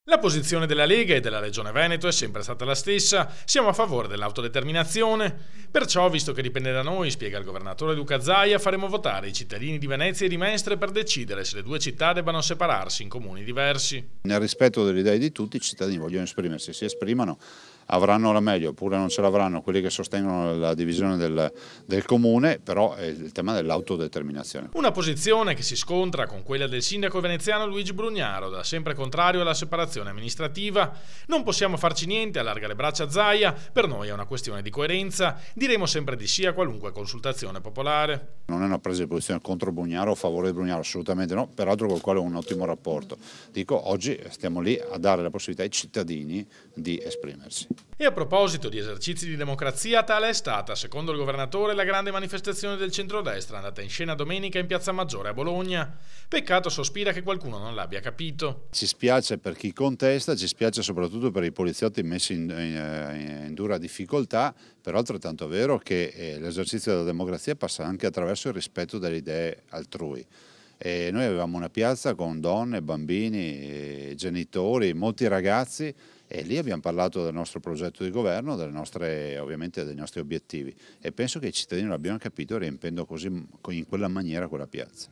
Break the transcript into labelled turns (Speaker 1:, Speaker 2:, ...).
Speaker 1: La posizione della Lega e della Regione Veneto è sempre stata la stessa, siamo a favore dell'autodeterminazione. Perciò, visto che dipende da noi, spiega il governatore Luca Zaia, faremo votare i cittadini di Venezia e di Mestre per decidere se le due città debbano separarsi in comuni diversi.
Speaker 2: Nel rispetto delle idee di tutti, i cittadini vogliono esprimersi, si esprimano, avranno la meglio oppure non ce l'avranno quelli che sostengono la divisione del comune, però è il tema dell'autodeterminazione.
Speaker 1: Una posizione che si scontra con quella del sindaco veneziano Luigi Brugnaro, da sempre contrario alla separazione amministrativa. Non possiamo farci niente, allarga le braccia Zaia, per noi è una questione di coerenza, diremo sempre di sì a qualunque consultazione popolare.
Speaker 2: Non è una presa di posizione contro Brugnaro o a favore di Brugnaro, assolutamente no, peraltro con il quale ho un ottimo rapporto. Dico, oggi stiamo lì a dare la possibilità ai cittadini di esprimersi.
Speaker 1: E a proposito di esercizi di democrazia, tale è stata, secondo il governatore, la grande manifestazione del centrodestra andata in scena domenica in Piazza Maggiore a Bologna. Peccato, sospira, che qualcuno non l'abbia capito.
Speaker 2: Ci spiace per chi contesta, ci spiace soprattutto per i poliziotti messi in dura difficoltà, però è altrettanto vero che l'esercizio della democrazia passa anche attraverso il rispetto delle idee altrui. E noi avevamo una piazza con donne, bambini, genitori, molti ragazzi e lì abbiamo parlato del nostro progetto di governo, ovviamente dei nostri obiettivi e penso che i cittadini l'abbiano capito riempendo così in quella maniera quella piazza.